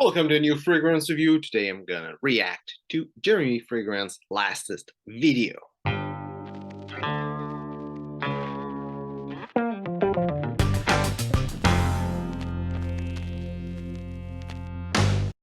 Welcome to a new fragrance review. Today I'm gonna react to Jeremy Fragrance's latest video.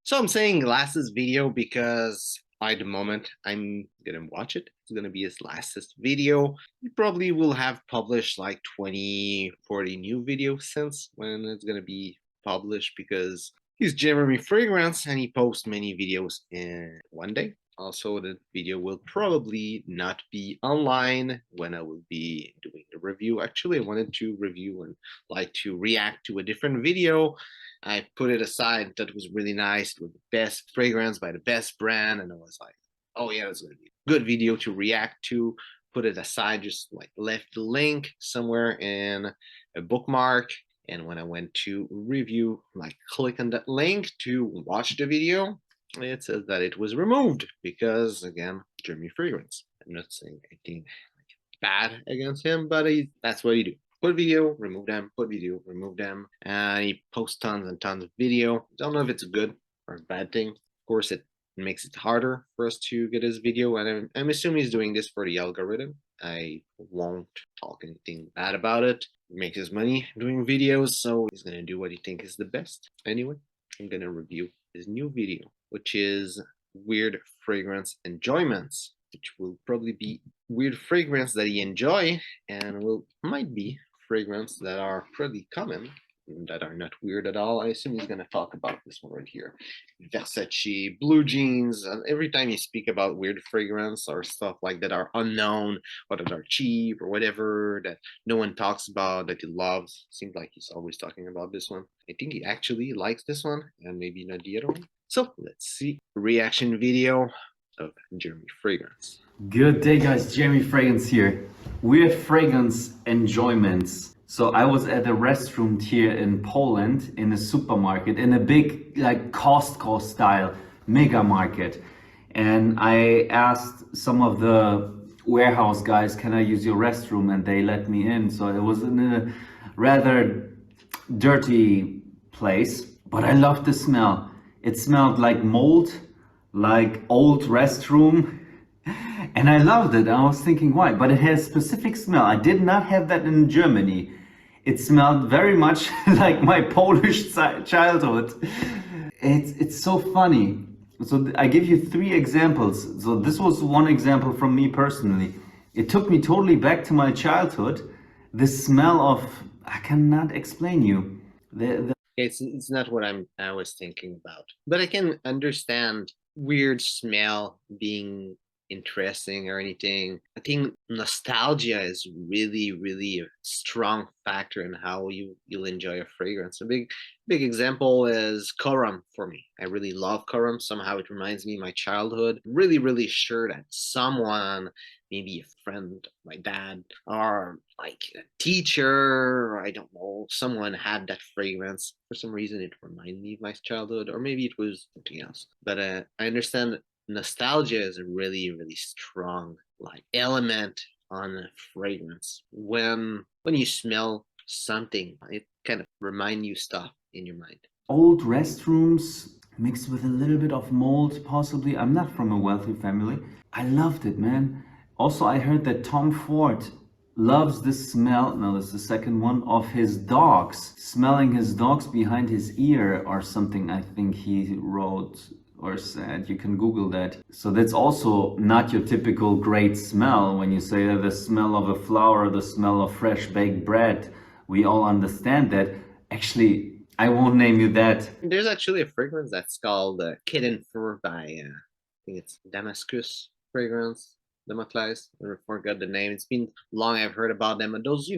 So I'm saying latest video because at the moment I'm gonna watch it. It's gonna be his latest video. He probably will have published like 20, 40 new videos since when it's gonna be published because he's Jeremy Fragrance and he posts many videos in one day. Also, the video will probably not be online when I will be doing the review. Actually, I wanted to review and like to react to a different video. I put it aside, thought it was really nice with the best fragrance by the best brand, and I was like, oh yeah, it's gonna be a good video to react to. Put it aside, just like left the link somewhere in a bookmark. And when I went to review, like click on that link to watch the video, it says that it was removed because, again, Jeremy Fragrance. I'm not saying anything like bad against him, but that's what he do. Put video, remove them, put video, remove them. And he posts tons and tons of video. Don't know if it's a good or a bad thing. Of course, it makes it harder for us to get his video, and I'm assuming he's doing this for the algorithm. I won't talk anything bad about it. He makes his money doing videos, so he's gonna do what he thinks is the best. Anyway, I'm gonna review his new video, which is Weird Fragrance Enjoyments, which will probably be weird fragrance that he enjoy, and might be fragrance that are pretty common, that are not weird at all. I assume he's gonna talk about this one right here. Versace, blue jeans, and every time you speak about weird fragrance or stuff like that are unknown or that are cheap or whatever that no one talks about that he loves, seems like he's always talking about this one. I think he actually likes this one and maybe not the other one. So let's see reaction video of Jeremy Fragrance. Good day, guys. Jeremy Fragrance here. Weird fragrance enjoyments. So I was at a restroom here in Poland in a supermarket, in a big like Costco style mega market. And I asked some of the warehouse guys, can I use your restroom? And they let me in. So it was in a rather dirty place, but I loved the smell. It smelled like mold, like old restroom. And I loved it. I was thinking, why? But it has a specific smell. I did not have that in Germany. It smelled very much like my Polish childhood. It's so funny. So I give you 3 examples. So this was one example from me personally. It took me totally back to my childhood. The smell of, I cannot explain you. It's not what I was thinking about, but I can understand weird smell being interesting or anything. I think nostalgia is really a strong factor in how you'll enjoy a fragrance. A big example is Coram for me. I really love Coram. Somehow it reminds me of my childhood. Really sure that someone, maybe a friend, my dad, or like a teacher, or I don't know, someone had that fragrance. For some reason it reminded me of my childhood, or maybe it was something else. But I understand nostalgia is a really strong like element on fragrance. When you smell something, it kind of remind you stuff in your mind. Old restrooms mixed with a little bit of mold, possibly. I'm not from a wealthy family. I loved it, man. Also, I heard that Tom Ford loves the smell, no, that's the second one, of his dogs. Smelling his dogs behind his ear or something, I think he wrote or said. You can Google that. So that's also not your typical great smell. When you say the smell of a flower, the smell of fresh baked bread, we all understand that. Actually, I won't name you that. There's actually a fragrance that's called Kitten Fur by, I think it's Damascus fragrance. Damocles, I forgot the name. It's been long I've heard about them. And those,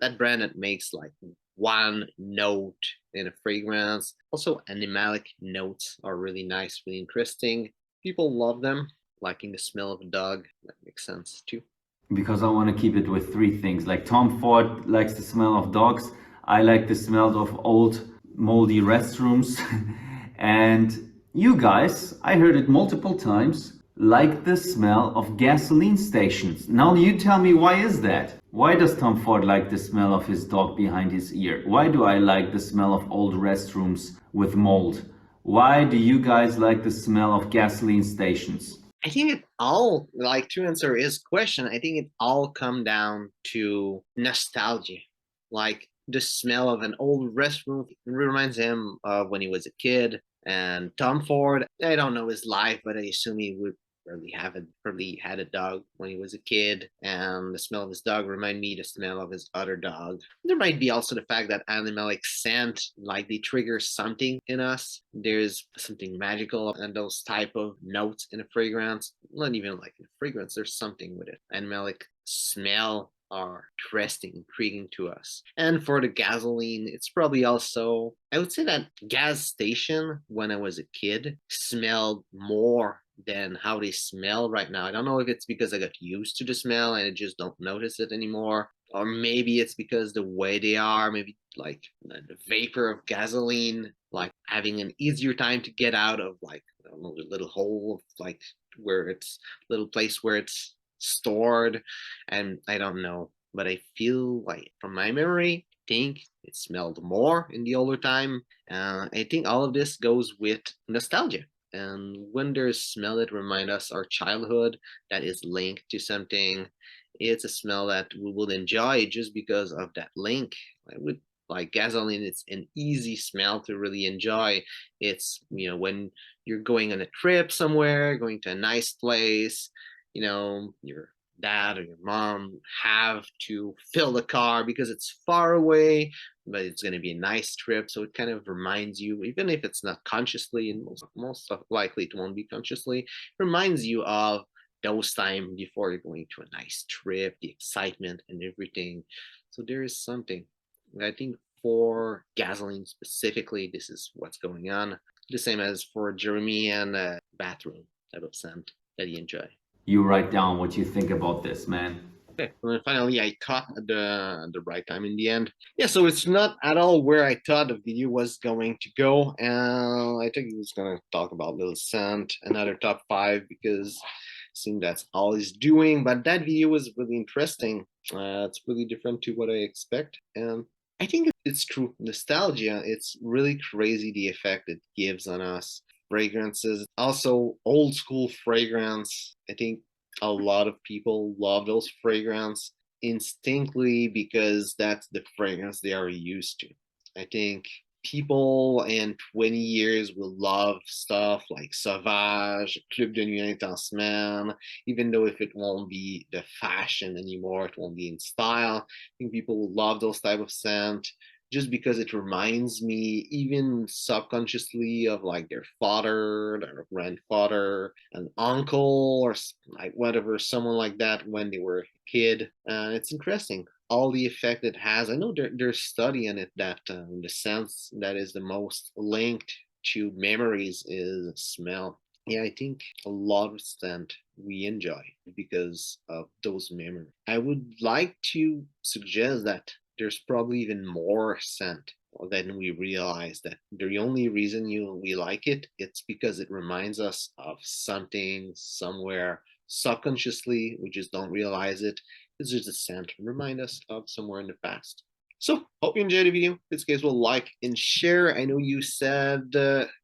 that brand that makes like one note in a fragrance. Also, animalic notes are really nice, really interesting. People love them. Liking the smell of a dog, that makes sense too. Because I want to keep it with 3 things. Like Tom Ford likes the smell of dogs. I like the smell of old moldy restrooms. And you guys, I heard it multiple times, like the smell of gasoline stations. Now you tell me, why is that? Why does Tom Ford like the smell of his dog behind his ear? Why do I like the smell of old restrooms with mold? Why do you guys like the smell of gasoline stations? I think it all, like, to answer his question, I think it all come down to nostalgia. Like the smell of an old restroom reminds him of when he was a kid. And Tom Ford, I don't know his life, but I assume he would probably had a dog when he was a kid, and the smell of his dog remind me the smell of his other dog. There might be also the fact that animalic scent, like, they trigger something in us. There's something magical and those type of notes in a fragrance. Not even like in a fragrance, there's something with it. Animalic smell are interesting, intriguing to us. And for the gasoline, it's probably also, I would say that gas station when I was a kid smelled more than how they smell right now. I don't know if it's because I got used to the smell and I just don't notice it anymore, or maybe it's because the way they are, maybe like the vapor of gasoline, like having an easier time to get out of, like, I don't know, the little hole, like where it's little place where it's stored. And I don't know, but I feel like from my memory, I think it smelled more in the older time. I think all of this goes with nostalgia. And when there's smell that remind us our childhood, that is linked to something, it's a smell that we will enjoy just because of that link. With like gasoline, it's an easy smell to really enjoy. It's, when you're going on a trip somewhere, going to a nice place, your dad or your mom have to fill the car because it's far away, but it's going to be a nice trip. So it kind of reminds you, even if it's not consciously, and most likely it won't be consciously, reminds you of those time before you're going to a nice trip, the excitement and everything. So there is something. I think for gasoline specifically, this is what's going on. The same as for Jeremy and bathroom type of scent that you enjoy. You write down what you think about this, man. Okay, well, finally I caught the right time in the end. Yeah, so it's not at all where I thought the video was going to go. And I think he was gonna talk about Little Scent, another top five, because it seemed that's all he's doing. But that video was really interesting. It's really different to what I expect. And I think it's true. Nostalgia, it's really crazy the effect it gives on us. Fragrances, also old school fragrance. I think a lot of people love those fragrance instinctively because that's the fragrance they are used to. I think people in 20 years will love stuff like Sauvage, Club de Nuit Intensement, even though if it won't be the fashion anymore, it won't be in style. I think people will love those type of scent just because it reminds me, even subconsciously, of like their father, their grandfather, an uncle, or like whatever, someone like that when they were a kid. It's interesting all the effect it has. I know there's study in it that the sense that is the most linked to memories is smell. Yeah, I think a lot of scent we enjoy because of those memories. I would like to suggest that there's probably even more scent than we realize, that the only reason we like it, it's because it reminds us of something somewhere subconsciously. We just don't realize it. It's just a scent to remind us of somewhere in the past. So, hope you enjoyed the video. If this case, will like and share. I know you said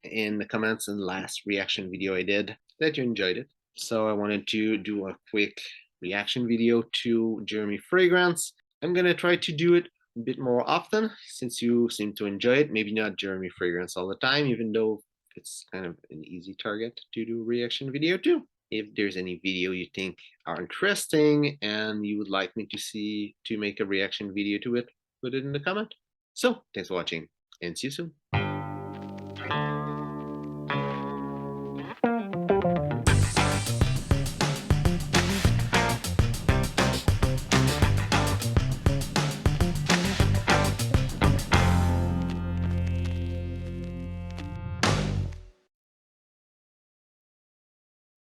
in the comments in the last reaction video I did that you enjoyed it. So I wanted to do a quick reaction video to Jeremy Fragrance. I'm gonna try to do it a bit more often since you seem to enjoy it. Maybe not Jeremy Fragrance all the time, even though it's kind of an easy target to do a reaction video too. If there's any video you think are interesting and you would like me to make a reaction video to it, put it in the comment. So thanks for watching and see you soon.